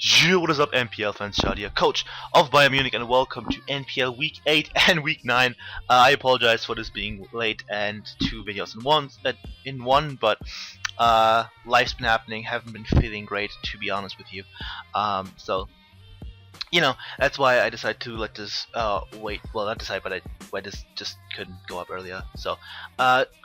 Yo, what is up, NPL fans? Shad here, coach of Bayern Munich, and welcome to NPL Week 8 and Week 9. I apologize for this being late and two videos in one, but life's been happening. Haven't been feeling great, to be honest with you. So you know, that's why I decided to let this wait. Well, not decide, but why this just couldn't go up earlier. So,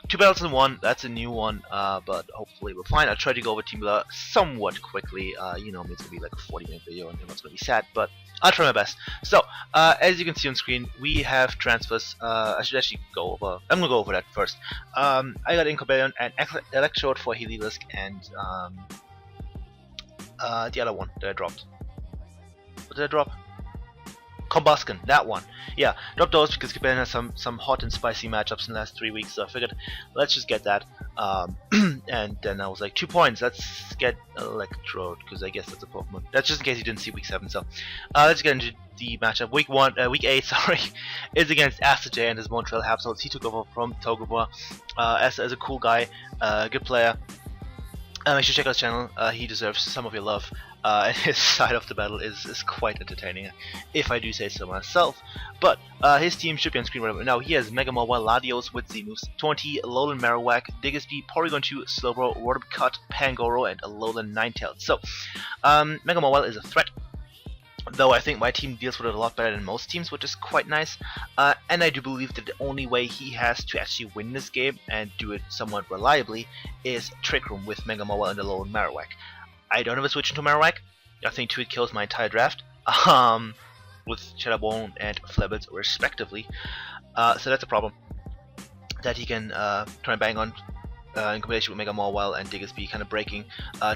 2 battles in 1. That's a new one, but hopefully we're fine. I'll try to go over Team Builder somewhat quickly. You know, it's gonna be like a 40-minute video, and it's gonna be sad, but I'll try my best. So, as you can see on screen, we have transfers. I should actually go over. I'm gonna go over that first. I got Bayern and Electrode for Heliolisk, and the other one that I dropped. What did I drop? Combustion, that one. Yeah, dropped those because Bayern has some hot and spicy matchups in the last 3 weeks, so I figured let's just get that. And then I was like, 2 points, let's get Electrode, because I guess that's a Pokemon. That's just in case you didn't see week 7, so let's get into the matchup. Week 8, sorry, is against J and his Montreal Habsols. He took over from Togeboa. As a cool guy, good player. You should check out his channel. He deserves some of your love. And his side of the battle is quite entertaining, if I do say so myself. But his team should be on screen right now. He has Megalovania with Zenus, 20, Alolan Marowak, Diggersby, Porygon 2, Slowbro, Rotom-Cut, Pangoro, and Alolan Ninetales. So, Megalovania is a threat, though I think my team deals with it a lot better than most teams, which is quite nice. And I do believe that the only way he has to actually win this game, and do it somewhat reliably, is Trick Room with Megalovania and Alolan Marowak. I don't have a switch into Marowak. I think 2 kills my entire draft, with Shadowbone and Flebbit respectively. So that's a problem that he can try and bang on in combination with Megalovania and Diggersby kind of breaking.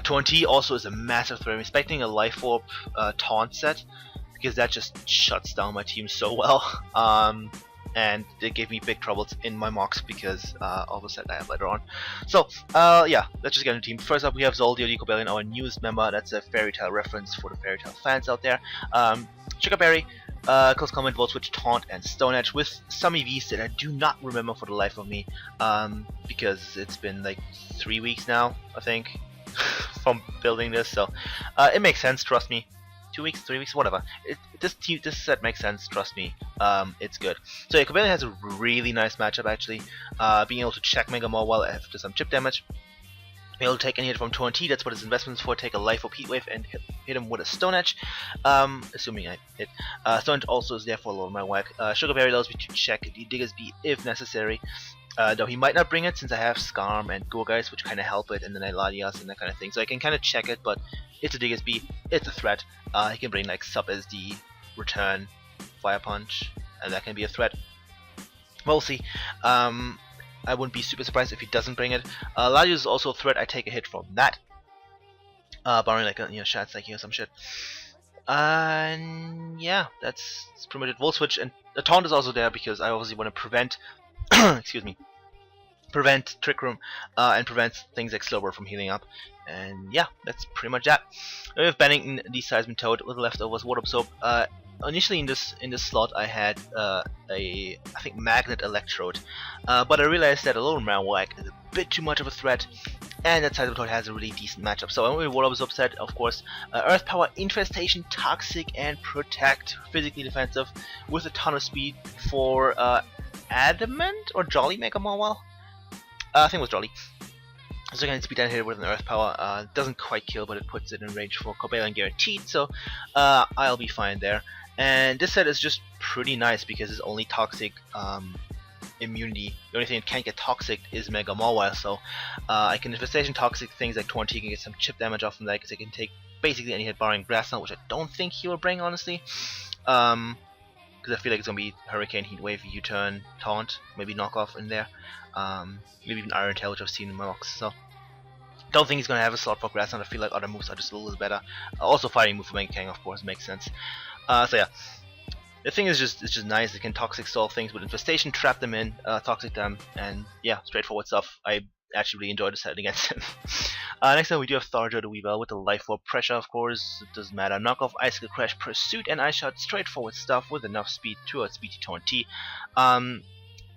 Taunt also is a massive threat. I'm expecting a Life Orb taunt set, because that just shuts down my team so well. And it gave me big troubles in my mocks because of the set I have later on. So, yeah, let's just get into the team. First up, we have Zoldio Bayern, our newest member. That's a Fairy Tail reference for the Fairy Tail fans out there. Sugarberry, close comment, Volt Switch, Taunt, and Stone Edge with some EVs that I do not remember for the life of me, because it's been like 3 weeks now, I think, from building this. So, it makes sense, trust me. 2 weeks, 3 weeks, whatever. This set makes sense, trust me. It's good. So yeah, Bayern has a really nice matchup actually. Being able to check Megalovania after some chip damage. Being able to take any hit from Torrent, that's what his investment's for. Take a Life Orb Heat Wave and hit him with a Stone Edge. Assuming I hit. Stone Edge also is there for a lot of my whack. Sugarberry allows me to check the Diggersby if necessary. Though he might not bring it since I have Skarm and Gourgeist, which kind of help it, and then Ladias and that kind of thing. So I can kind of check it, but it's a Diggersby, it's a threat. He can bring like Sub SD, Return, Fire Punch, and that can be a threat. We'll see. I wouldn't be super surprised if he doesn't bring it. Ladias is also a threat. I take a hit from that, barring like a sha-leik or some shit. And yeah, that's pretty much it. Volt Switch and the Taunt is also there because I obviously want to prevent excuse me, prevent Trick Room and prevent things like Slowbro from healing up. And yeah, that's pretty much that. We have Bennington, the Seismic Toad with the leftovers, Water Absorb. Initially in this slot I had I think Magnet Electrode, but I realized that Alolan Marowak is a bit too much of a threat, and that Seismic Toad has a really decent matchup. So I went with Water Absorb set, of course. Earth Power, Infestation, Toxic, and Protect, physically defensive, with a ton of speed for Adamant or Jolly Megalovania? I think it was Jolly. So again, it's beat down here with an Earth Power. Doesn't quite kill, but it puts it in range for Bayern guaranteed, so I'll be fine there. And this set is just pretty nice because it's only Toxic immunity. The only thing that can't get Toxic is Megalovania, so I can Infestation Toxic things like 20, can get some chip damage off from that because I can take basically any hit barring Grass Knot, which I don't think he will bring, honestly. Because I feel like it's going to be Hurricane, Heat Wave, U-Turn, Taunt, maybe Knockoff in there. Maybe even Iron Tail, which I've seen in my box. So, don't think he's going to have a slot for Grass Knot. I feel like other moves are just a little bit better. Also, Fighting move for Mega King, of course, makes sense. So yeah, the thing is it's just nice. It can Toxic Stall things with Infestation, trap them in, Toxic them, and yeah, straightforward stuff. I actually really enjoyed the set against him. Next up we do have Tharjo the Weavile with the Life Orb Pressure, of course, it doesn't matter. Knockoff, Icicle Crash, Pursuit, and Ice Shot, straightforward stuff with enough speed to outspeed Torrent.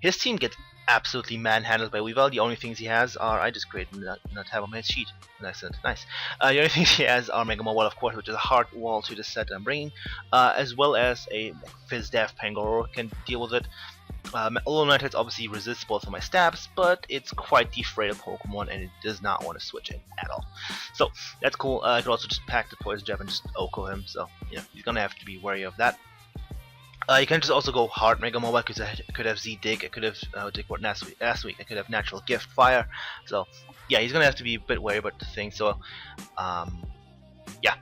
His team gets absolutely manhandled by Weavile. The only things he has are, I just created a tab on my sheet. Excellent, nice. The only things he has are Mega Wall, of course, which is a hard wall to the set I'm bringing, as well as a Fizdef Pangoro can deal with it. Although Ninetales obviously resists both of my stabs, but it's quite the frail Pokemon and it does not want to switch in at all. So that's cool. I could also just pack the Poison Jab and just Oko him, so yeah, he's gonna have to be wary of that. You can just also go hard Mega Mobile because I could have Z-Dig, I could have Dig what last week, I could have Natural Gift Fire. So yeah, he's gonna have to be a bit wary about the thing. So yeah,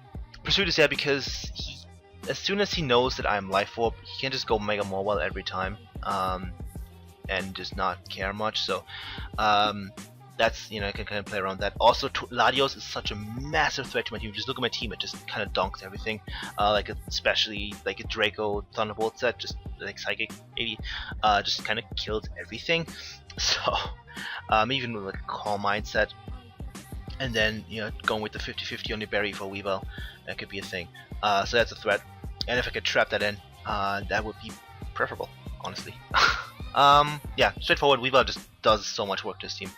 Pursuit is there because he, as soon as he knows that I'm Life Orb, he can just go Mega Mobile every time and just not care much. So that's, you know, I can kind of play around that. Also, Latios is such a massive threat to my team. Just look at my team; it just kind of donks everything. Especially like a Draco Thunderbolt set, just like Psychic 80, just kind of kills everything. So even with like a Calm Mindset, and then, you know, going with the 50-50 on the berry for Weavile, that could be a thing. So that's a threat, and if I could trap that in, that would be preferable, honestly. Yeah, straightforward. Weavile just does so much work to this team.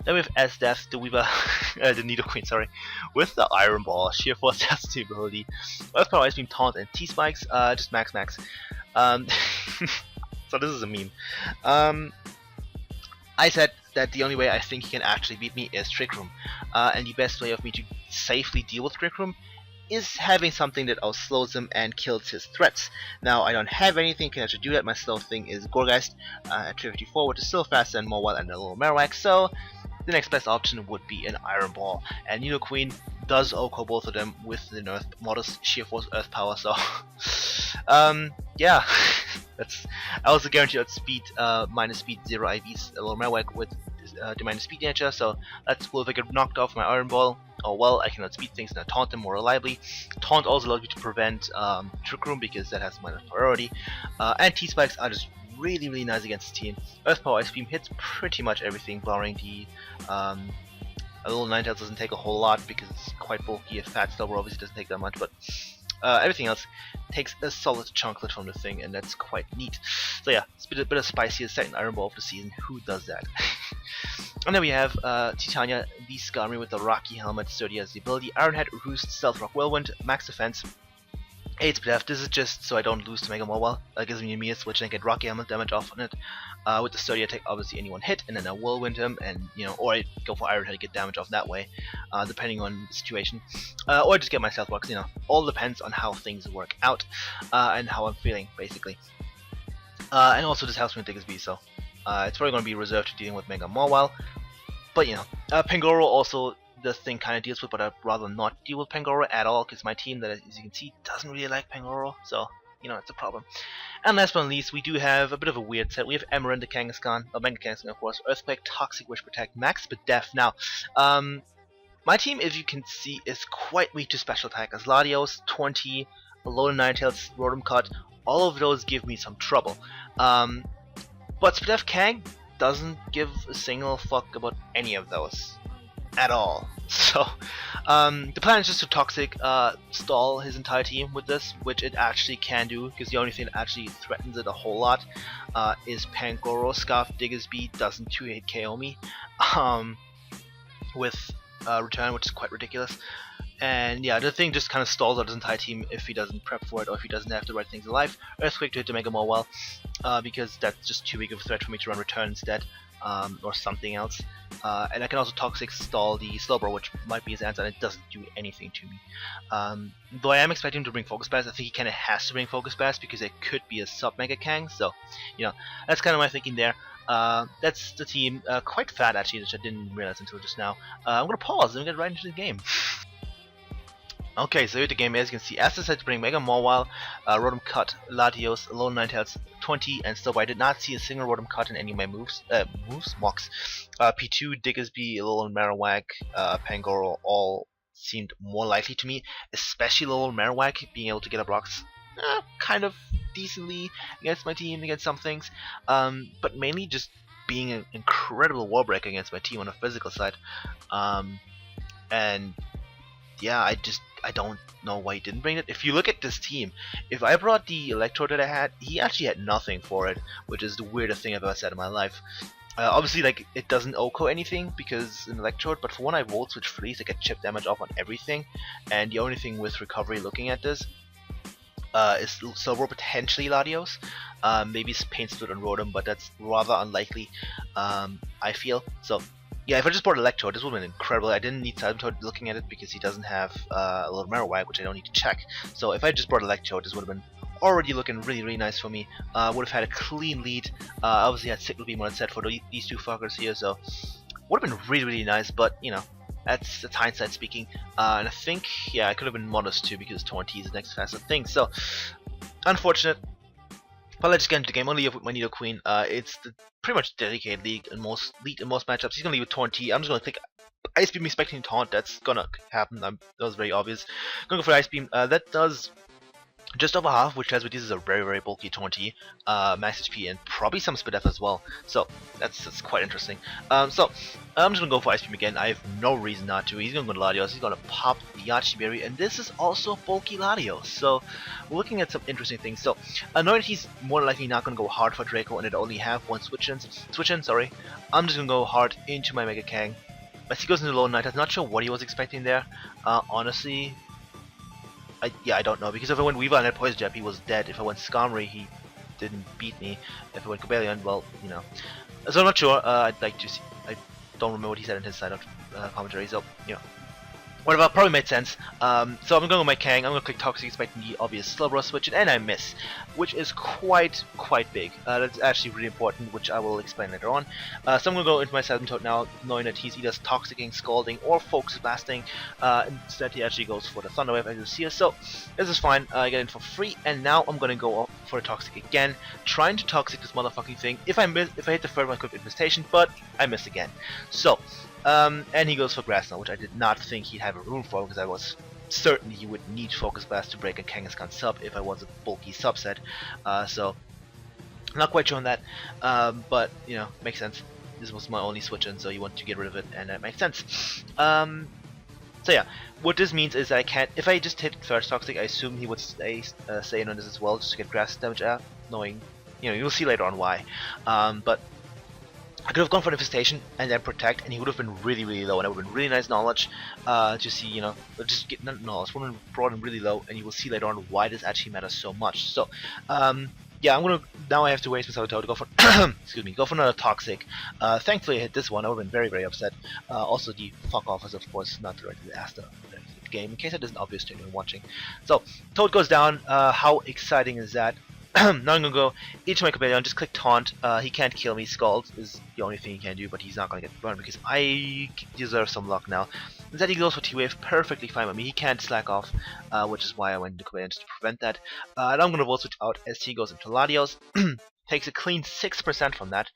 Then we have S-Death, the Weavile, the Nidoqueen, sorry, with the Iron Ball, Sheer Force, Destiny ability, Earth Power, Ice Beam, Taunt, and T-Spikes, just max. So this is a meme. I said that the only way I think he can actually beat me is Trick Room, and the best way of me to safely deal with Trick Room is having something that outslows him and kills his threats. Now, I don't have anything can actually do that. My slow thing is Gorgeist at 354, which is still faster and more wild and a little Marowak, so the next best option would be an Iron Ball. And Nidoqueen does Oko both of them with the Earth modest Sheer Force Earth Power, so yeah. That's, I also guarantee outspeed minus speed 0 IVs a little Marowak with the minus speed nature, so that's cool. If I get knocked off my Iron Ball, oh well, I can outspeed things and I taunt them more reliably. Taunt also allows me to prevent Trick Room because that has minus priority. And T-Spikes are just really nice against the team. Earth Power Ice Beam hits pretty much everything, barring the a little Ninetales doesn't take a whole lot because it's quite bulky. A Fat Stubber obviously doesn't take that much, but everything else takes a solid chunklet from the thing, and that's quite neat. So yeah, it's a bit of spicy. Second Iron Ball of the season. Who does that? And then we have Titania, the Skarmory with the Rocky Helmet, sturdy as the ability. Ironhead, Roost, Stealth Rock, Whirlwind, max defense. 8 Spliff. This is just so I don't lose to Mega Mobile. That gives me a immediate switch and I get Rocky Helmet damage off on it. With the sturdy attack, obviously anyone hit, and then I Whirlwind him, and you know, or I go for Ironhead to get damage off that way, depending on the situation. Or I just get my Stealth Rocks. You know, all depends on how things work out and how I'm feeling, basically. And also this helps me with Diggersby, so it's probably going to be reserved to dealing with Mega Mobile. But you know, Pangoro also the thing kind of deals with, but I'd rather not deal with Pangoro at all because my team, that as you can see, doesn't really like Pangoro, so you know, it's a problem. And last but not least, we do have a bit of a weird set. We have Emerald, the Kangaskhan, Mega Kangaskhan of course, Earthquake, Toxic, Wish, Protect, Max, but Def. Now, my team, as you can see, is quite weak to special attackers. Latios, 20, Alolan Ninetales, Rotom Cut, all of those give me some trouble. But Spadef Kang doesn't give a single fuck about any of those at all. So the plan is just to Toxic stall his entire team with this, which it actually can do, because the only thing that actually threatens it a whole lot is Pangoro. Scarf Diggersby doesn't 2-hit KO me with Return, which is quite ridiculous. And yeah, the thing just kind of stalls out his entire team if he doesn't prep for it or if he doesn't have the right things in life. Earthquake to hit the Mega Mobile, because that's just too big of a threat for me to run Return instead, or something else. And I can also Toxic stall the Slowbro, which might be his answer, and it doesn't do anything to me. Though I am expecting him to bring Focus Blast. I think he kind of has to bring Focus Blast because it could be a sub Mega Kang. So, you know, that's kind of my thinking there. That's the team. Quite fat actually, which I didn't realize until just now. I'm gonna pause and get right into the game. Okay, so here the game is. You can see Asta said to bring Mega Mawile, Rotom Cut, Latios, Alolan Ninetales, 20, and still, I did not see a single Rotom Cut in any of my mocks. P2, Diggersby, Alolan Marowak, Pangoro all seemed more likely to me, especially Alolan Marowak being able to get up rocks kind of decently against my team, against some things, but mainly just being an incredible wall breaker against my team on the physical side. And yeah, I don't know why he didn't bring it. If you look at this team, if I brought the Electrode that I had, he actually had nothing for it, which is the weirdest thing I've ever said in my life. Obviously, like, it doesn't OHKO anything because in Electrode, but for when I Volt Switch Freeze, I get chip damage off on everything, and the only thing with recovery looking at this is Silver, potentially Latios, maybe Pain Split on Rotom, but that's rather unlikely, I feel. So yeah, if I just bought Electrode, this would have been incredible. I didn't need Toad looking at it because he doesn't have a little Marowak, which I don't need to check. So if I just bought Electrode, this would have been already looking really nice for me. Would have had a clean lead. Obviously had Signal Beam on set for these two fuckers here, so would have been really nice, but you know, that's hindsight speaking. And I think, yeah, I could have been modest too because Torrent is the next fastest thing. So unfortunate. But let's get into the game. I'm gonna leave with my Nidoqueen. It's the pretty much dedicated lead in most matchups. He's gonna leave with Torrent. I'm just gonna click Ice Beam, expecting Taunt. That's gonna happen. That was very obvious. Gonna go for Ice Beam. That does just over half, which tells me this is a very bulky Torrent, max HP, and probably some Spadef as well. So that's quite interesting. So I'm just gonna go for Ice Beam again. I have no reason not to. He's gonna go to Latios. He's gonna pop the Yachi Berry, and this is also bulky Latios. So we're looking at some interesting things. So knowing that he's more than likely not gonna go hard for Draco, and it only have one switch in. Sorry. I'm just gonna go hard into my Mega Kang. As he goes into Lone Knight, I'm not sure what he was expecting there. Honestly. I don't know, because if I went Weavile and had Poison Jab, he was dead. If I went Skarmory, he didn't beat me. If I went Cobalion, well, you know. So I'm not sure. I'd like to see. I don't remember what he said in his side of commentary, so, you know. Whatever, probably made sense. So I'm going to go with my Kang. I'm going to click Toxic, expecting the obvious Slowbro switch, and I miss, which is quite big. That's actually really important, which I will explain later on. So I'm going to go into my Toad now, knowing that he's either Toxicing, Scalding, or Focus Blasting. Instead, he actually goes for the Thunder Wave, as you see. So this is fine. I get in for free, and now I'm going to go for a Toxic again, trying to Toxic this motherfucking thing. If I hit the third one, I could Infestation, but I missed again. So. And he goes for Grass Knot, which I did not think he'd have a room for, because I was certain he would need Focus Blast to break a Kangaskhan sub if I was a bulky subset. So, not quite sure on that, but, you know, makes sense. This was my only switch in, so you want to get rid of it, and that makes sense. So yeah, what this means is that I can't, if I just hit first Toxic, I assume he would stay in on this as well, just to get Grass damage out, knowing, you know, you'll see later on why. But I could have gone for an Infestation and then Protect, and he would have been really low, and it would have been really nice knowledge to see, you know, just get knowledge. Would have brought him really low, and you will see later on why this actually matters so much. So, yeah, now I have to waste my Toad to go for, excuse me, go for another Toxic. Thankfully I hit this one. I would have been very upset. Also, the fuck off is of course not directly asked the game, in case that isn't obvious to anyone watching. So, Toad goes down. How exciting is that? Now I'm gonna go into my Cobalion, just click Taunt. He can't kill me. Scald is the only thing he can do, but he's not gonna get burned because I deserve some luck now. Instead he goes for T-Wave, perfectly fine with me. He can't slack off, which is why I went into Cobalion just to prevent that. And I'm gonna Volt Switch out as he goes into Latios. Takes a clean 6% from that,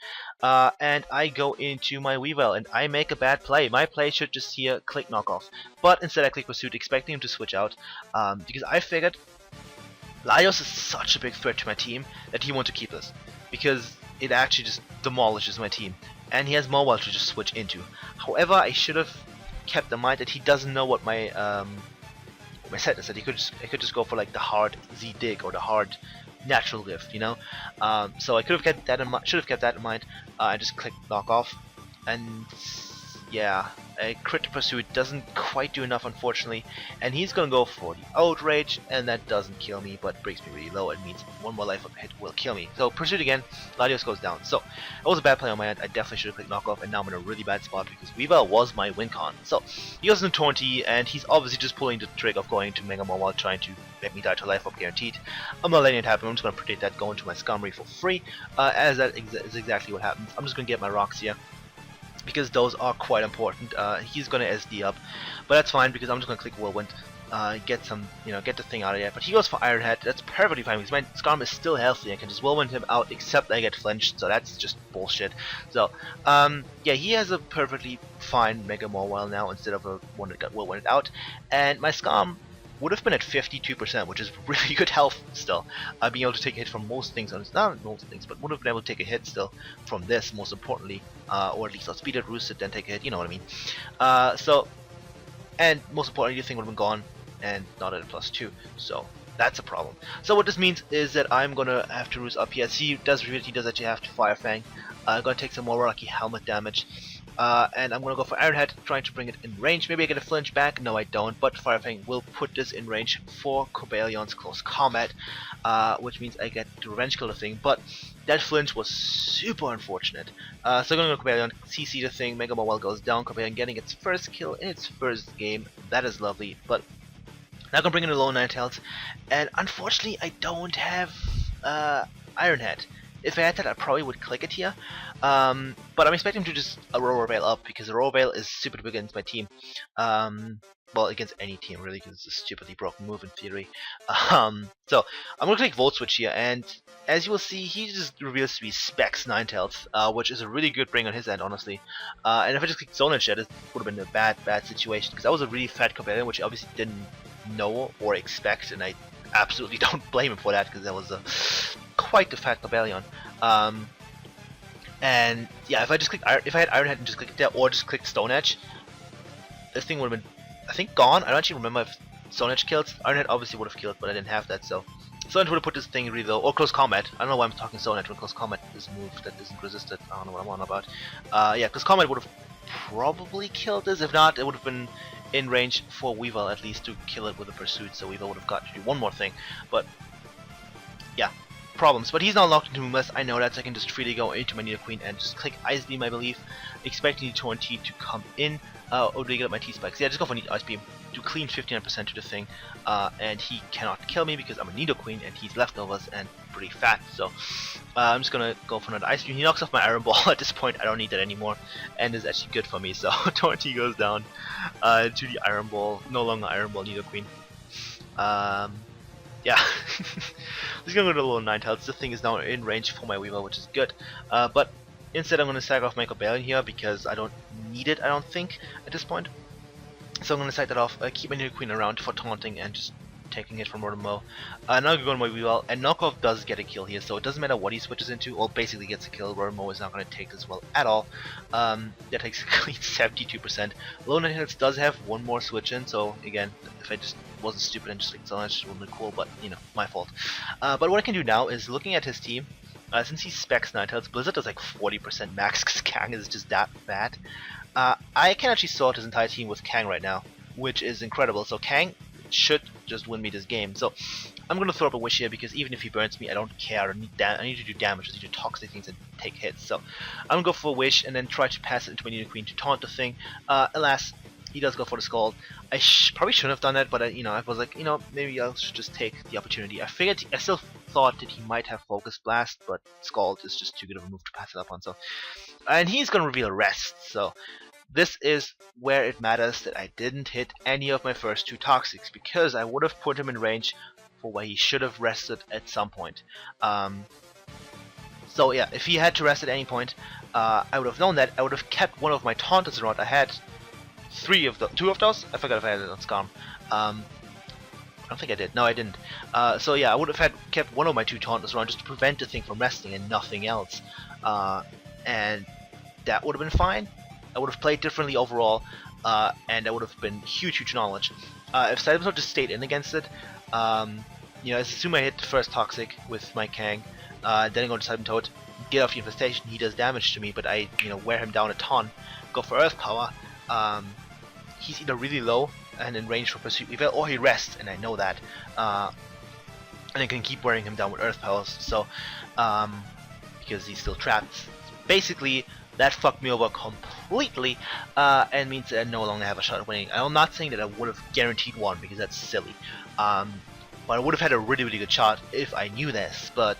and I go into my Weavile, and I make a bad play. My play should just here click Knockoff, but instead I click Pursuit, expecting him to switch out, because I figured Latios is such a big threat to my team that he wants to keep this, because it actually just demolishes my team, and he has Mobile to just switch into. However, I should have kept in mind that he doesn't know what my set is. That I could just go for like the hard Z dig or the hard natural lift, you know. So I could have kept that in mind. Should have kept that in mind. I just clicked knock off, and yeah, a crit pursuit doesn't quite do enough, unfortunately, and he's gonna go for the outrage, and that doesn't kill me, but breaks me really low. It means one more life of hit will kill me. So pursuit again, Latios goes down. So it was a bad play on my end. I definitely should have clicked knockoff, and now I'm in a really bad spot because Weavile was my win con. So he goes into Torrent, and he's obviously just pulling the trick of going to Mega while trying to make me die to life up guaranteed. I'm not letting it happen. I'm just gonna predict that, go into my Skarmory for free, as that is exactly what happens. I'm just gonna get my rocks here, because those are quite important. He's gonna SD up, but that's fine because I'm just gonna click Whirlwind, get some, get the thing out of there. But he goes for Iron Head. That's perfectly fine because my Skarm is still healthy. I can just Whirlwind him out, except I get flinched, so that's just bullshit. So, yeah, he has a perfectly fine Mega Mawile now instead of a one that got Whirlwinded out, and my Skarm would have been at 52%, which is really good health still. Being able to take a hit from most things, not most things, but would have been able to take a hit still from this, most importantly, or at least outspeed it, roost it, then take a hit, you know what I mean. So, and most importantly, the thing would have been gone, and not at a +2, so That's a problem. So what this means is that I'm gonna have to roost up here. He does reveal he does actually have to Fire Fang. I'm gonna take some more Lucky Helmet damage. And I'm gonna go for Iron Head, trying to bring it in range. Maybe I get a flinch back. No, I don't. But Fire Fang will put this in range for Cobalions Close Combat, which means I get to revenge kill the thing. But that flinch was super unfortunate. So I'm gonna go Cobalion, CC the thing. Mega Mobile goes down. Cobalion getting its first kill in its first game. That is lovely. But now I'm gonna bring in the low Ninetales, and unfortunately I don't have Iron Head. If I had that, I probably would click it here. But I'm expecting to just Aurora Veil up because Aurora Veil is super big against my team. Well, against any team really, because it's a stupidly broken move in theory. So I'm gonna click Volt Switch here, and as you will see, he just reveals to be Specs Ninetales, which is a really good bring on his end, honestly. And if I just clicked Zone instead, it would have been a bad situation, because that was a really fat Cobalion, which I obviously didn't know or expect, and I absolutely don't blame him for that, because that was a quite the fat Cobalion. And yeah, if I had Iron Head and just clicked it there, or just clicked Stone Edge, this thing would have been, I think, gone. I don't actually remember if Stone Edge killed. Iron Head obviously would have killed, but I didn't have that, so Stone Edge would have put this thing really low, or Close Combat. I don't know why I'm talking Stone Edge when Close Combat is a move that isn't resisted. I don't know what I'm on about. Yeah, Close Combat would have probably killed this. If not, it would have been in range for Weevil at least to kill it with a Pursuit, so Weevil would have got to do one more thing. But yeah, problems. But he's not locked into Moonless. I know that, so I can just freely go into my Nidoqueen and just click Ice Beam, I believe, expecting the Torrent to come in. Or do I get up my T-Spikes? Yeah, just go for Ice Beam. Do clean 59% to the thing, and he cannot kill me because I'm a Nidoqueen and he's leftovers and pretty fat. So I'm just gonna go for another Ice Beam. He knocks off my Iron Ball. At this point, I don't need that anymore, and is actually good for me. So Torrent goes down to the Iron Ball. No longer Iron Ball Nidoqueen. Yeah, just gonna go to the little Ninetales. The thing is now in range for my Weevil, which is good. But instead, I'm gonna sack off my Cobalion here because I don't need it. I don't think at this point. So I'm gonna sack that off. Keep my Nidoqueen around for taunting and just taking it from Rotomo. Now I'm gonna go to my Weevil, and Knockoff does get a kill here, so it doesn't matter what he switches into. Well, basically gets a kill. Rotomo is not gonna take this well at all. That takes a clean 72%. Low Ninetales does have one more switch in, so again, if I just wasn't stupid and just clicked Zone Edge, it would have been cool, but you know, my fault. But what I can do now is looking at his team. Since he specs Ninetales, Blizzard does like 40% max because Kang is just that bad. I can actually sort his entire team with Kang right now, which is incredible. So Kang should just win me this game. So I'm gonna throw up a wish here because even if he burns me, I don't care. I need to do damage. I need to do toxic things and take hits. So I'm gonna go for a wish and then try to pass it into my Nidoqueen to taunt the thing. Alas, he does go for the Scald. I probably shouldn't have done that, but I was like, maybe I should just take the opportunity. I still thought that he might have Focus Blast, but Scald is just too good of a move to pass it up on. So, and he's gonna reveal Rest. So this is where it matters that I didn't hit any of my first two Toxics, because I would have put him in range for where he should have rested at some point. So yeah, if he had to rest at any point, I would have known that. I would have kept one of my Taunters around. I had two of those. I forgot if I had it on Scarm. I don't think I did. No, I didn't. So yeah, I would have kept one of my two Taunters around just to prevent the thing from resting and nothing else. And that would have been fine. I would have played differently overall, and that would have been huge knowledge. If Cyberpunk just stayed in against it, assume I hit the first Toxic with my Kang, then I go to Cybertoad, get off the Infestation, he does damage to me, but I wear him down a ton, go for Earth Power. He's either really low and in range for Pursuit Weevil, or he rests, and I know that, and I can keep wearing him down with Earth Powers. So because he's still trapped. Basically, that fucked me over completely, and means that I no longer have a shot at winning. I'm not saying that I would have guaranteed one, because that's silly, but I would have had a really good shot if I knew this. But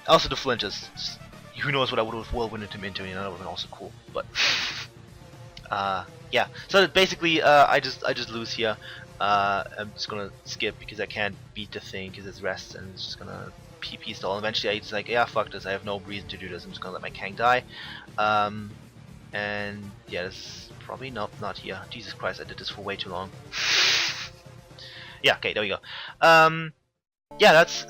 also the flinches, who knows what I would have whirlwinded him into. That would have been also cool. But yeah, so basically I just lose here. I'm just gonna skip because I can't beat the thing because it's rest, and it's just gonna PP stall. And eventually I just like, yeah, fuck this, I have no reason to do this, I'm just gonna let my Kang die. And yeah, this is probably not here. Jesus Christ, I did this for way too long. Yeah, okay, there we go. Yeah, that's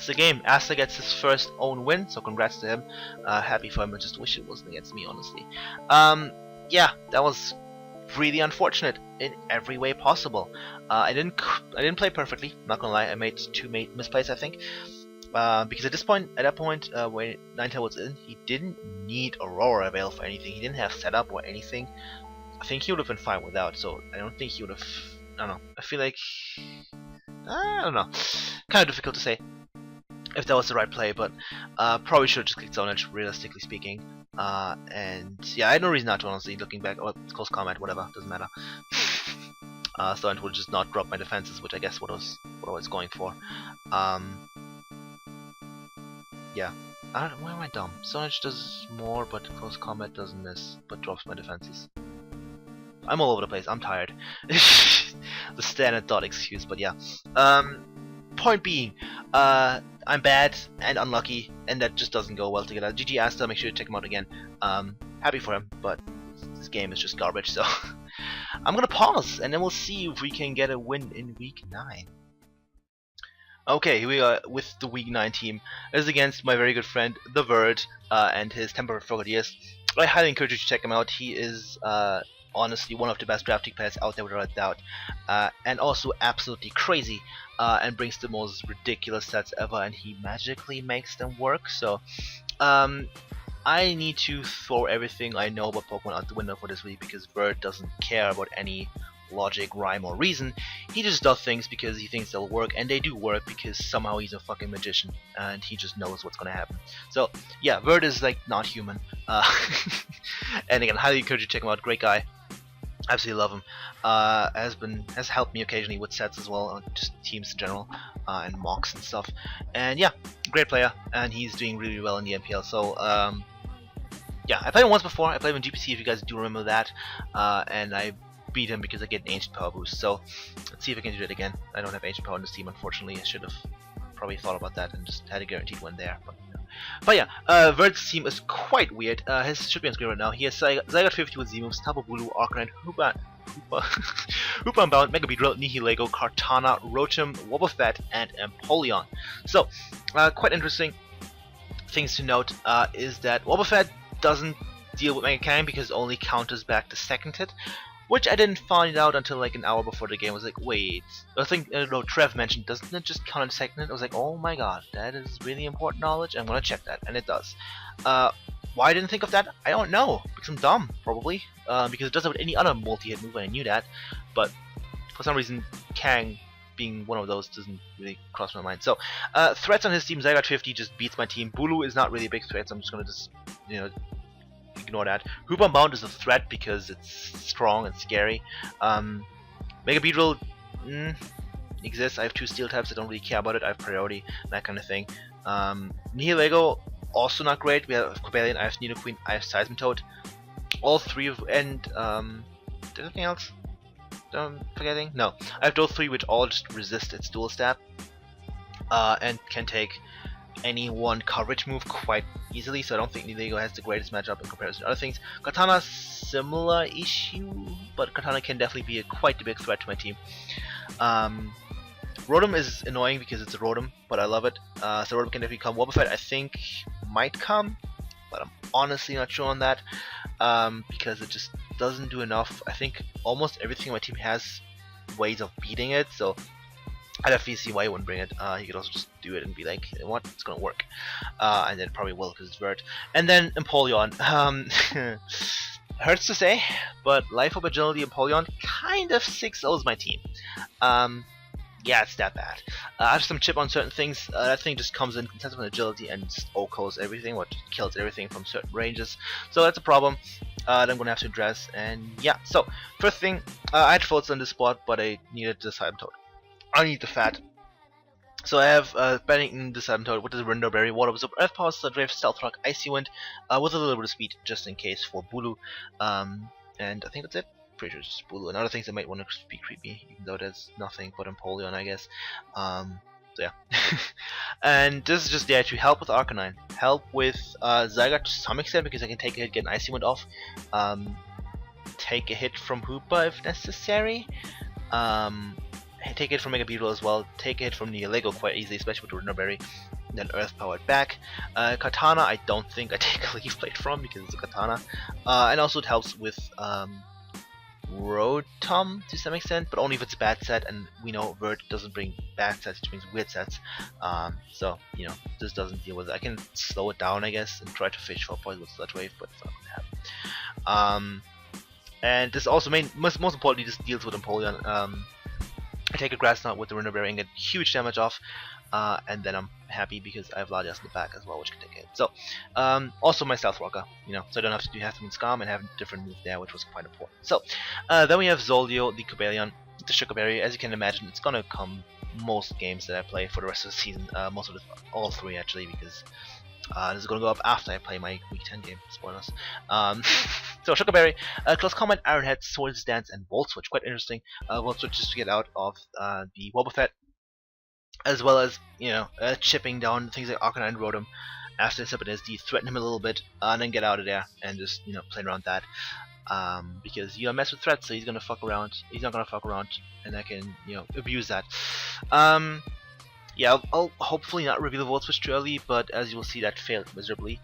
the game. Asta gets his first own win, so congrats to him. Happy for him. I just wish it wasn't against me, honestly. Yeah, that was really unfortunate in every way possible. I didn't play perfectly. Not gonna lie, I made two misplays, I think. Because at that point, when Ninetale was in, he didn't need Aurora Veil for anything. He didn't have setup or anything. I think he would have been fine without. So I don't think he would have. I don't know. I feel like I don't know. Kind of difficult to say if that was the right play, but probably should have just clicked Zone Edge, realistically speaking. And yeah, I had no reason not to, honestly. Looking back, oh, close combat, whatever, doesn't matter. Stone Edge would just not drop my defenses, which I guess what I was going for. Yeah. Why am I dumb? Stone Edge does more, but close combat doesn't miss, but drops my defenses. I'm all over the place. I'm tired. The standard dot excuse, but yeah. Point being, I'm bad and unlucky, and that just doesn't go well together. GG Asta, make sure to check him out again. Happy for him, but this game is just garbage, so I'm gonna pause, and then we'll see if we can get a win in week 9. Okay, here we are with the week 9 team. This is against my very good friend, The Verd, and his Temper Frogadiers. I highly encourage you to check him out. He is honestly one of the best drafting players out there without a doubt, and also absolutely crazy, and brings the most ridiculous sets ever, and he magically makes them work. So I need to throw everything I know about Pokemon out the window for this week, because Verd doesn't care about any logic, rhyme, or reason. He just does things because he thinks they'll work, and they do work because somehow he's a fucking magician and he just knows what's gonna happen. So yeah, Verd is like not human. And again, highly encourage you to check him out. Great guy. Absolutely love him. Has helped me occasionally with sets as well, just teams in general, and mocks and stuff. And yeah, great player, and he's doing really well in the NPL. So yeah, I played him once before. I played him in GPC, if you guys do remember that, and I beat him because I get an Ancient Power boost. So let's see if I can do it again. I don't have Ancient Power in this team, unfortunately. I should have probably thought about that and just had a guaranteed one there. But yeah, Verd's team is quite weird. His should be on screen right now. He has Zygarde 50 with Z-moves, Tapu Bulu, Arcanine, Hoopa Unbound, Mega Beedrill, Nihilego, Kartana, Rotom, Wobbuffet, and Empoleon. So, quite interesting things to note is that Wobbuffet doesn't deal with Mega Cannon because it only counters back the second hit, which I didn't find out until like an hour before the game. I was like, wait, I think Trev mentioned, doesn't it just count the second hit? I was like, oh my god, that is really important knowledge. I'm gonna check that, and it does. Why I didn't think of that, I don't know, because I'm dumb, probably, because it doesn't have any other multi-hit move, and I knew that, but for some reason, Kang being one of those doesn't really cross my mind. So, threats on his team, Zygarde 50 just beats my team. Bulu is not really a big threat, so I'm just gonna ignore that. Hoopa Unbound is a threat because it's strong and scary. Mega Beedrill exists. I have 2 steel types. I don't really care about it. I have priority, that kind of thing. Nihilego, also not great. We have Cobalion, I have Nidoqueen, I have Seismitoad. All 3 of, and anything else I'm forgetting? No, I have those 3 which all just resist its dual stab, and can take any one coverage move quite easily, so I don't think Nihilego has the greatest matchup in comparison to other things. Katana, similar issue, but Katana can definitely be quite the big threat to my team. Rotom is annoying because it's a Rotom, but I love it. So Rotom can definitely come. Wobbuffet I think might come, but I'm honestly not sure on that, because it just doesn't do enough. I think almost everything on my team has ways of beating it, so I definitely see why he wouldn't bring it. He could also just do it and be like, you know what, it's gonna work. And then it probably will because it's Verd. And then Empoleon. Hurts to say, but Life Up Agility Empoleon kind of 6-0s my team. Yeah, it's that bad. I have some chip on certain things. That thing just comes in consensus on agility and just OHKOs everything, or kills everything from certain ranges. So that's a problem that I'm gonna have to address. And yeah, so first thing, I had faults on this spot, but I needed the Seismitoad. I need the fat. So I have Bennington, the Seismitoad with the Rindo Berry, Water Absorb, Earth Power, Sludge Stealth Rock, Icy Wind, with a little bit of speed just in case for Bulu. And I think that's it. Pretty sure it's just Bulu. And other things that might want to be creepy, even though there's nothing but Empoleon, I guess. So yeah. And this is just there to help with Arcanine. Help with Zygarde to some extent, because I can take a hit, get an Icy Wind off. Take a hit from Hoopa if necessary. Take it from Mega Beedrill as well. Take a hit from Nihilego quite easily, especially with Rindo Berry. And then Earth Powered back. Katana, I don't think I take a Leaf Blade from because it's a Katana. And also it helps with Rotom to some extent, but only if it's a bad set, and we know Vert doesn't bring bad sets, which means weird sets. So, you know, this doesn't deal with it. I can slow it down, I guess, and try to fish for poison with Sludge Wave, but it's not gonna happen. And this also most importantly, this deals with Empoleon. I take a Grass Knot with the Rinneberry and get huge damage off, and then I'm happy because I have Latias in the back as well, which can take it. So, also my Stealth Rocker, you know, so I don't have to do Half-Moon Scum and have a different move there, which was quite important. So, then we have Zoldio, the Cobalion, the Sugar Berry. As you can imagine, it's gonna come most games that I play for the rest of the season, all three actually, because this is going to go up after I play my Week 10 game. Spoilers. So Sugar Berry, Close Combat, Iron Head, Swords Dance, and Volt Switch. Quite interesting. Volt Switch just to get out of the Wobbuffet, as well as, you know, chipping down things like Arcanine and Rotom after it's up in SD, threaten him a little bit, and then get out of there and just, you know, play around that. Because you mess with threats, so he's gonna fuck around. He's not gonna fuck around, and I can, you know, abuse that. Yeah, I'll hopefully not reveal the Volt Switch too early, but as you will see, that failed miserably.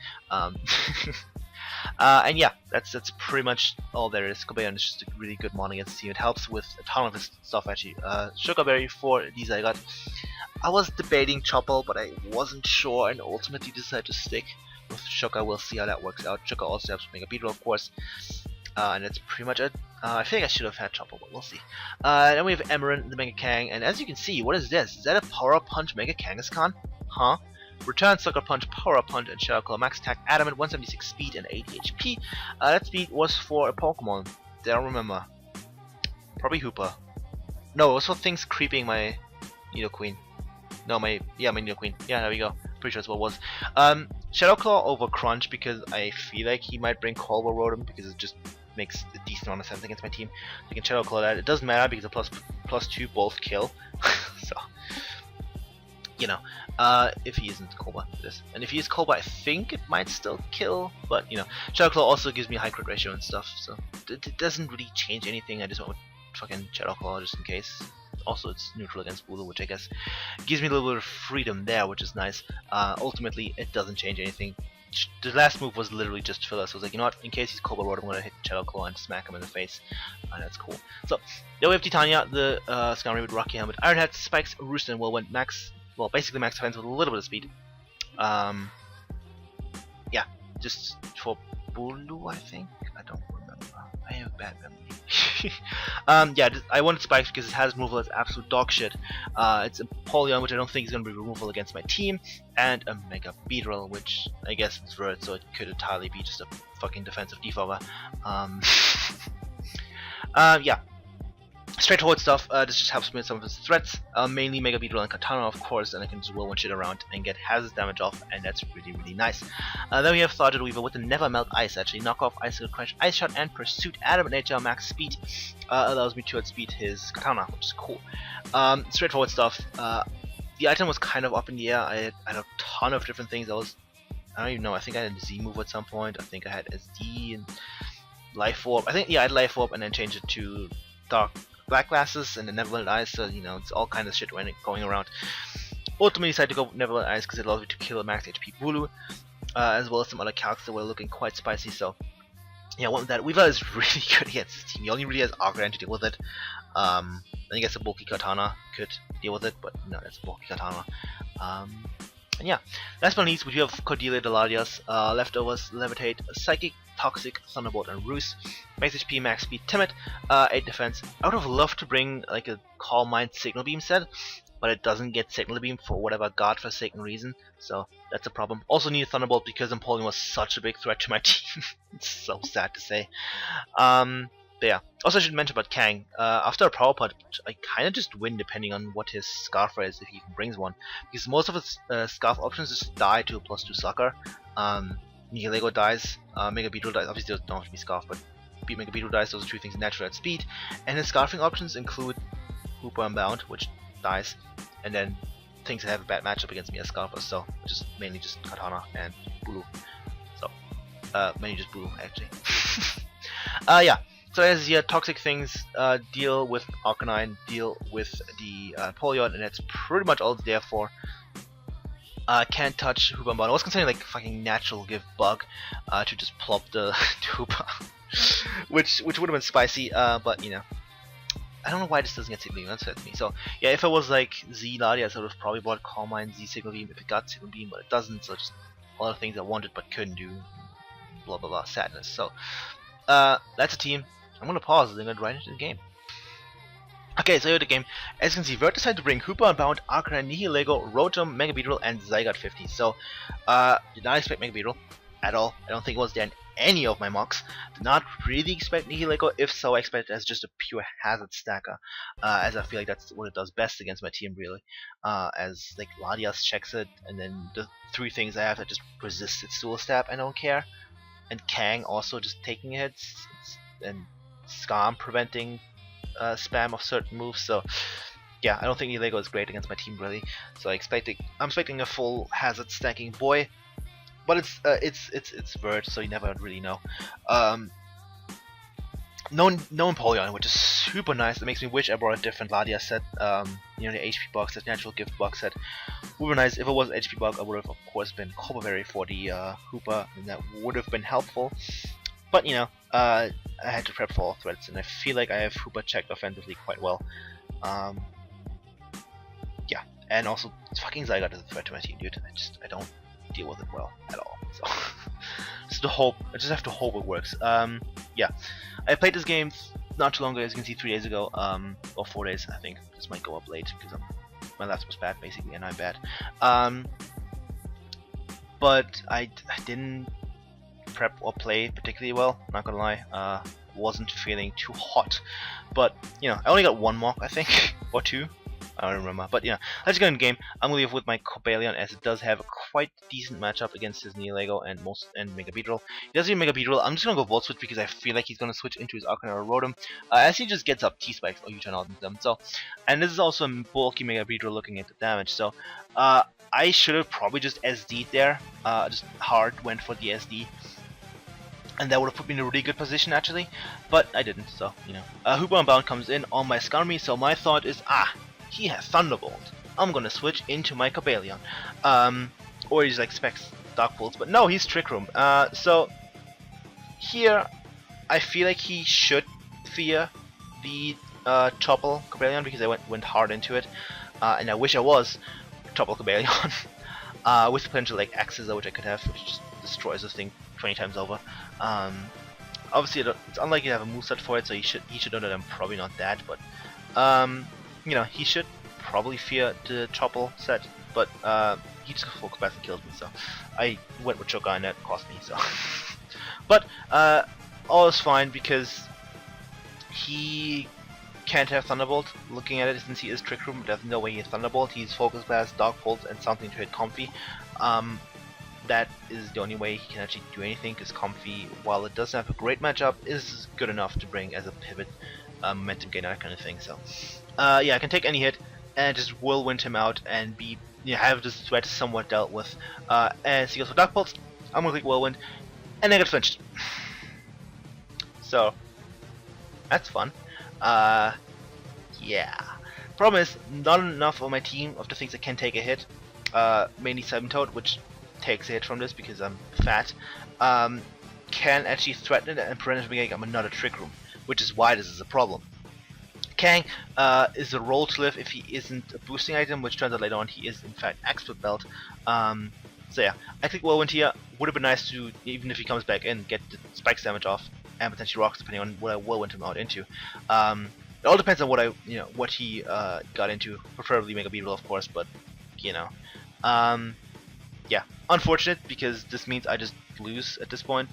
And yeah, that's pretty much all there is. Cobalion is just a really good mon against the team. It helps with a ton of his stuff actually. Sugar Berry for these I got. I was debating Chople, but I wasn't sure, and ultimately decided to stick with Sugar. We'll see how that works out. Sugar also helps Mega Beetle, of course. And that's pretty much it. I think I should have had Chople, but we'll see. Then we have Emerin, the Mega Kang, and as you can see, what is this? Is that a Power Punch Mega Kangaskhan? Huh? Return, Sucker Punch, Power Punch, and Shadow Claw. Max attack, Adamant, 176 speed, and 80 HP. That speed was for a Pokemon. I don't remember. Probably Hooper. No, it was for things creeping my Nidoqueen. No, my Nidoqueen. Yeah, there we go. Pretty sure that's what it was. Shadow Claw over Crunch because I feel like he might bring Colbur Rotom because it just makes a decent amount of sense against my team. So I can Shadow Claw that. It doesn't matter because the plus 2 both kill. So, you know, if he isn't Colbur, this. And if he is Colbur, I think it might still kill. But, you know, Shadow Claw also gives me a high crit ratio and stuff. So it doesn't really change anything. I just want fucking Shadow Claw just in case. Also, it's neutral against Bulu, which I guess gives me a little bit of freedom there, which is nice. Ultimately, it doesn't change anything. The last move was literally just filler, so I was like, you know what, in case he's Colbur Rotom, I'm gonna hit Shadow Claw and smack him in the face. That's cool. So, then we have Titania, the Skarmory with Rocky Helmet, Iron Head, Spikes, Roost, and went max, well, basically max defense with a little bit of speed. Yeah, just for Bulu, I think? I don't remember. I have bad memory. Yeah, I wanted Spikes because it has removal as absolute dog shit. It's a Empoleon, which I don't think is going to be removal against my team, and a Mega Beedrill, which I guess is Vert, so it could entirely be just a fucking defensive defover. Yeah. Straightforward stuff. This just helps me with some of his threats, mainly Mega Beetle and Katana, of course, and I can just whirl one shit around and get hazard damage off, and that's really, really nice. Then we have Thoughted Weaver with the Never Melt Ice, actually. Knock off Icicle Crunch, Ice Shot, and Pursuit. Adamant Nature, max speed, allows me to outspeed his Katana, which is cool. Straightforward stuff. The item was kind of up in the air. I had a ton of different things. I don't even know, I think I had a Z move at some point. I think I had SD and Life Orb. I think, yeah, I had Life Orb and then changed it to Black Glasses and the Neverland Eyes, so you know, it's all kind of shit going around. Ultimately decided to go with Neverland Eyes because it allows me to kill a max HP Bulu, as well as some other characters that were looking quite spicy, so yeah, I want that. Weaver is really good against this team. He only really has Arcanine to deal with it. I guess a bulky Katana could deal with it, but no, that's a bulky Katana. And yeah, last but not least, we do have Cordelia the Latias, Leftovers, Levitate, Psychic, Toxic, Thunderbolt, and Roost. Max HP, max speed, Timid, 8 defense. I would have loved to bring like a Calm Mind Signal Beam set, but it doesn't get Signal Beam for whatever godforsaken reason, so that's a problem. Also need a Thunderbolt because Empoleon was such a big threat to my team. It's so sad to say. But yeah, also I should mention about Kang. After a Power Punch, I kind of just win depending on what his Scarf is, if he even brings one. Because most of his Scarf options just die to a +2 Sucker. Nihilego dies, Mega Beetle dies, obviously those don't have to be Scarf, but Mega Beetle dies, those are two things natural at speed. And his Scarfing options include Hooper Unbound, which dies, and then things that have a bad matchup against me as Scarfers, so mainly just Katana and Bulu. So, mainly just Bulu actually. Yeah. So as your toxic things, deal with Arcanine, deal with the Empoleon, and that's pretty much all it's there for. Can't touch Hoopa and Bond. I was considering like fucking natural give bug to just plop the Hoopa. which would have been spicy, but you know. I don't know why this doesn't get Signal Beam, that's with me. So yeah, if it was like Z Ladias, I would have probably bought Calm Mind, Z Signal Beam if it got Signal Beam, but it doesn't, so just a lot of things I wanted but couldn't do. Blah blah blah, sadness. So that's a team. I'm gonna pause and then go right into the game. Okay, so here the game. As you can see, Vert decided to bring Hooper Unbound, Arcana, Nihilego, Rotom, Mega Beedrill, and Zygarde 50. So did not expect Mega Beedrill at all. I don't think it was there in any of my mocks. Did not really expect Nihilego. If so, I expect it as just a pure hazard stacker, as I feel like that's what it does best against my team, really. As like Ladias checks it, and then the three things I have that just resist its dual stab, I don't care. And Kang also just taking hits, and Scam preventing spam of certain moves. So yeah, I don't think Nihilego is great against my team, really. So I'm expecting a full hazard stacking boy. But it's Vert, so you never really know. No Empoleon, which is super nice. It makes me wish I brought a different Ladia set. You know, the HP box, the natural gift box set. Would be nice. If it was HP box, I would have of course been Copperberry for the Hooper, and that would have been helpful. But you know, I had to prep for all threats, and I feel like I have Hooper checked offensively quite well. Yeah, and also fucking Zygarde is a threat to my team, dude. I don't deal with it well at all. So I just have to hope it works. Yeah, I played this game not too long ago, as you can see, 3 days ago, or 4 days. I think this might go up late because my last was bad basically, and I'm bad. But I didn't prep or play particularly well. Not gonna lie, wasn't feeling too hot. But you know, I only got one mock, I think, or two. I don't remember, but yeah, let's go in the game. I'm gonna leave with my Cobalion, as it does have a quite decent matchup against his Nihilego and Mega Beedrill. He does have Mega Beedrill. I'm just gonna go Volt Switch because I feel like he's gonna switch into his Arcana or Rotom, as he just gets up T-Spikes or U-turn out into them. So, and this is also a bulky Mega Beedrill looking at the damage. So, I should have probably just SD'd there. Just hard went for the SD. And that would have put me in a really good position actually, but I didn't. So you know, Hooper Unbound comes in on my Skarmory. So my thought is, he has Thunderbolt. I'm gonna switch into my Cobalion. Or he just expects Dark Pulse, but no, he's Trick Room. So here, I feel like he should fear the Topple Cobalion because I went hard into it, and I wish I was Topple Cobalion with potential like Axes, which I could have, which just destroys the thing 20 times over. Obviously, it's unlikely to have a moveset for it, so he should know that I'm probably not that, but you know, he should probably fear the Topple set, but he just full capacity kills me, so I went with Choka and that cost me, so. But all is fine because he can't have Thunderbolt. Looking at it, since he is Trick Room, there's no way he has Thunderbolt. He's Focus Blast, Dark Pulse, and something to hit Comfy. That is the only way he can actually do anything, because Comfy, while it doesn't have a great matchup, is good enough to bring as a pivot, momentum gainer, that kind of thing. So yeah, I can take any hit and just whirlwind him out and be, you know, have this threat somewhat dealt with. And he goes for Dark Pulse. I'm gonna click whirlwind, and I get flinched. So that's fun. Yeah. Problem is, not enough of my team of the things that can take a hit, mainly Seven-Toed, which takes a hit from this because I'm fat, can actually threaten it and prevent it from getting another Trick Room, which is why this is a problem. Kang is a roll to live if he isn't a boosting item, which turns out later on he is in fact Expert Belt. So yeah, I click Whirlwind here. Would have been nice to, even if he comes back in, get the spikes damage off and potentially rocks, depending on what I Whirlwind him out into. It all depends on what what he got into, preferably Mega Beedrill of course, but you know, yeah, unfortunate because this means I just lose at this point.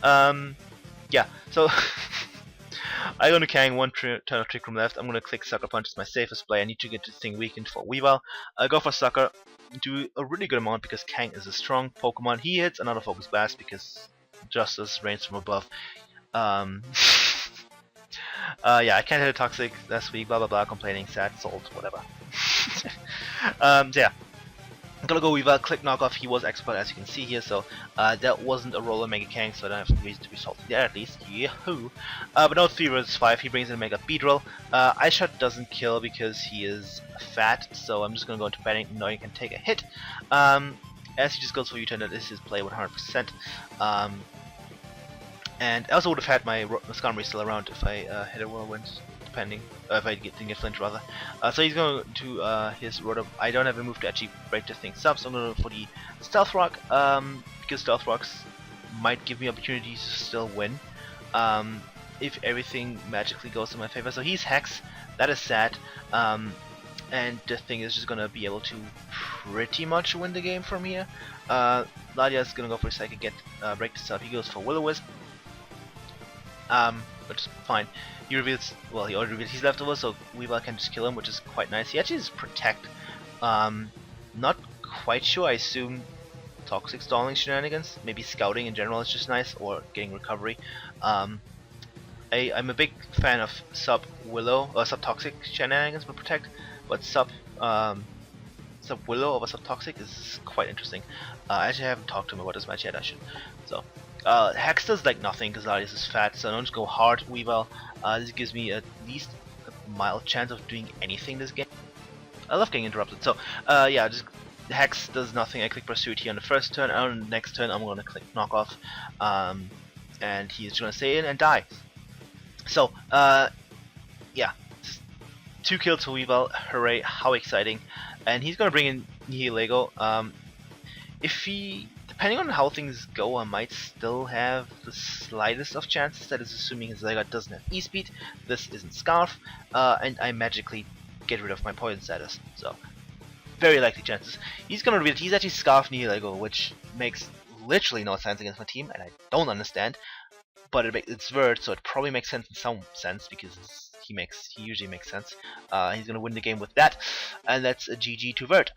Yeah, so I go to Kang, one turn of Trick Room left. I'm gonna click Sucker Punch as my safest play. I need to get this thing weakened for Weavile. I go for Sucker, do a really good amount because Kang is a strong Pokemon. He hits another Focus Blast because Justice rains from above. Yeah, I can't hit a Toxic last week, blah blah blah, complaining, sad, salt, whatever. So yeah, I'm gonna go Weavile, click Knockoff. He was Expert, as you can see here, so that wasn't a roller Mega Kang, so I don't have reason to be salty there at least. Yahoo! But no, 3 vs 5, he brings in Mega Beedrill. Ice Shot doesn't kill because he is fat, so I'm just gonna go into batting, knowing he can take a hit. As he just goes for U-turn, that is his play 100%. And I also would have had my Skarmory still around if I hit a whirlwind, depending. If I didn't get Flinch rather. So he's going to his Rotom. I don't have a move to actually break the things up, so I'm going to go for the Stealth Rock, because Stealth Rocks might give me opportunities to still win. If everything magically goes in my favor. So he's Hex, that is sad. And the thing is just gonna be able to pretty much win the game from here. Ladia is gonna go for a Psychic, get break this up. He goes for Will-O-Wisp, which is fine. He reveals, well, he already revealed he's leftover, so Weavile can just kill him, which is quite nice. He actually just Protect. Not quite sure. I assume Toxic stalling shenanigans, maybe Scouting in general is just nice, or getting Recovery. I'm a big fan of sub Willow or sub Toxic shenanigans with Protect, but sub Willow over sub Toxic is quite interesting. I actually haven't talked to him about this match yet. I should. So Hex does like nothing because Larius is fat, so I don't just go hard Weavile. This gives me at least a mild chance of doing anything this game. I love getting interrupted. So yeah, just Hex does nothing. I click Pursuit here on the first turn. On the next turn, I'm gonna click Knock Off, and he's gonna stay in and die. So, yeah, 2 kills for Weavile, hooray, how exciting. And he's gonna bring in Nihilego. If he, depending on how things go, I might still have the slightest of chances, that is assuming his Zygarde doesn't have E-Speed, this isn't Scarf, and I magically get rid of my poison status. So, very likely chances. He's gonna reveal, he's actually Scarf Nihilego, which makes literally no sense against my team, and I don't understand. But it's Vert, so it probably makes sense in some sense because he usually makes sense. He's gonna win the game with that, and that's a GG to Vert.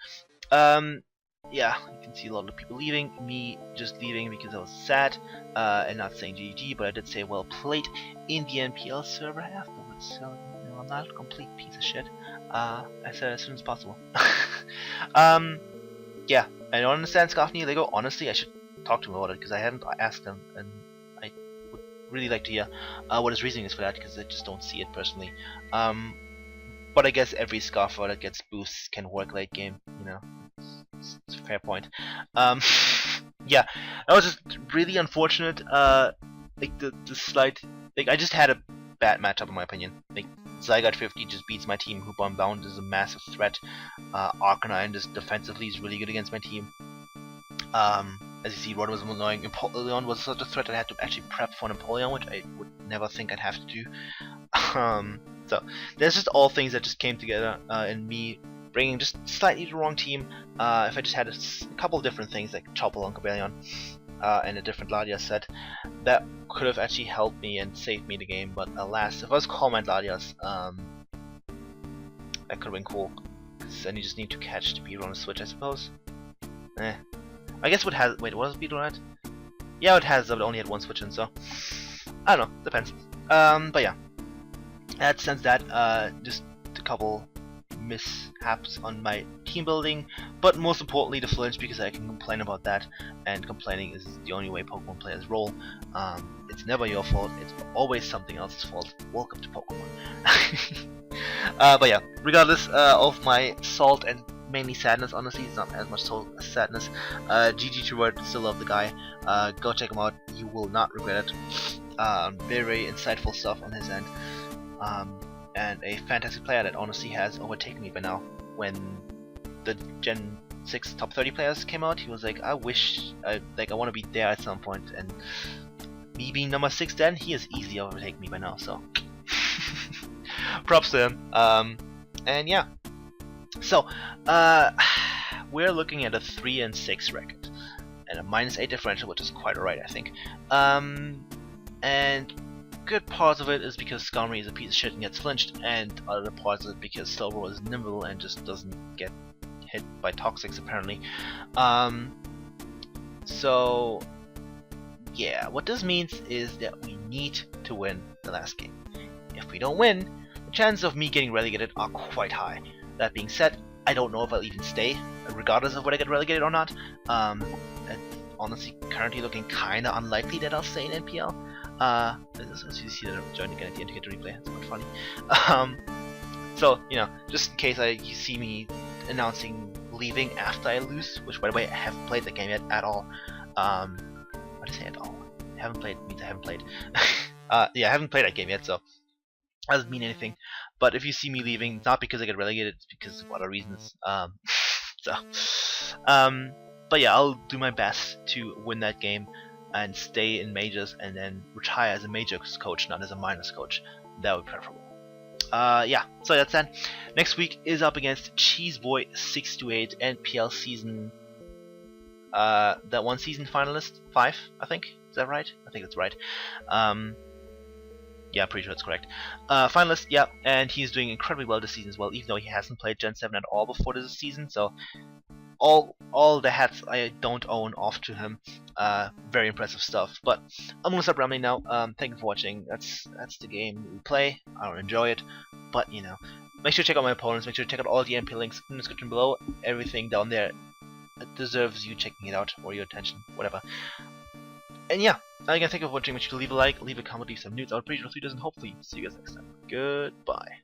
Yeah, you can see a lot of people leaving. Me just leaving because I was sad and not saying GG, but I did say well played in the NPL server afterwards. So you know, I'm not a complete piece of shit. I said as soon as possible. Yeah, I don't understand Scarf Nihilego. Honestly, I should talk to him about it because I haven't asked him, and I would really like to hear what his reasoning is for that because I just don't see it personally. But I guess every Scarfer that gets boosts can work late game, you know. It's a fair point. Yeah, that was just really unfortunate. Like the slight, like I just had a bad matchup in my opinion. Like Zygarde 50 just beats my team. Hoopon Bound is a massive threat. Arcanine just defensively is really good against my team. As you see, Rotom was annoying. Empoleon was such a threat that I had to actually prep for Empoleon, which I would never think I'd have to do. So there's just all things that just came together in me bringing just slightly the wrong team. If I just had a couple different things like Chople on Cobalion and a different Latias set, that could have actually helped me and saved me the game. But alas, if I was Calm and Latias, that could have been cool. Then you just need to catch the beat on the switch, I suppose. I guess what has wait, what was beat on it? Yeah, it has, but it only had one switch in, so I don't know, depends. But yeah, that since that just a couple mishaps on my team building, but most importantly the Flinch, because I can complain about that, and complaining is the only way Pokemon players roll. It's never your fault, it's always something else's fault. Welcome to Pokemon. But yeah, regardless of my salt and mainly sadness, honestly, it's not as much salt as sadness. GG to Word, still love the guy. Go check him out, you will not regret it. Very, very insightful stuff on his end. And a fantastic player that honestly has overtaken me by now. When the Gen 6 top 30 players came out, he was like, I wish, I want to be there at some point, and me being number 6 then, he has easily overtaken me by now, so props to him. And yeah, so we're looking at a 3-6 record and a -8 differential, which is quite alright, I think. And good parts of it is because Skarmory is a piece of shit and gets flinched, and other parts of it because Slowbro is nimble and just doesn't get hit by Toxics apparently. So yeah, what this means is that we need to win the last game. If we don't win, the chances of me getting relegated are quite high. That being said, I don't know if I'll even stay, regardless of whether I get relegated or not. It's honestly currently looking kinda unlikely that I'll stay in NPL. As you see that I'm joining again at the end to get the replay, it's quite funny. So, you know, just in case you see me announcing leaving after I lose, which by the way I haven't played the game yet at all. What did I say at all? Haven't played means I haven't played. Yeah, I haven't played that game yet, so doesn't mean anything. But if you see me leaving, not because I get relegated, it's because of other reasons. So, but yeah, I'll do my best to win that game and stay in majors, and then retire as a majors coach, not as a minors coach. That would be preferable. Yeah, so that's that. Next week is up against Cheeseboy 628 NPL season. That one season finalist 5, I think. Is that right? I think that's right. Yeah, pretty sure that's correct. Finalist, yeah, and he's doing incredibly well this season as well, even though he hasn't played Gen 7 at all before this season. So all the hats I don't own off to him. Very impressive stuff. But I'm gonna stop rambling now. Thank you for watching. That's the game we play. I don't enjoy it, but you know, make sure to check out my opponents. Make sure to check out all the NPL links in the description below. Everything down there deserves you checking it out, or your attention, whatever. And yeah, again, thank you for watching. Make sure to leave a like, leave a comment, leave some nudes. I would appreciate it if you does, and hopefully see you guys next time. Goodbye.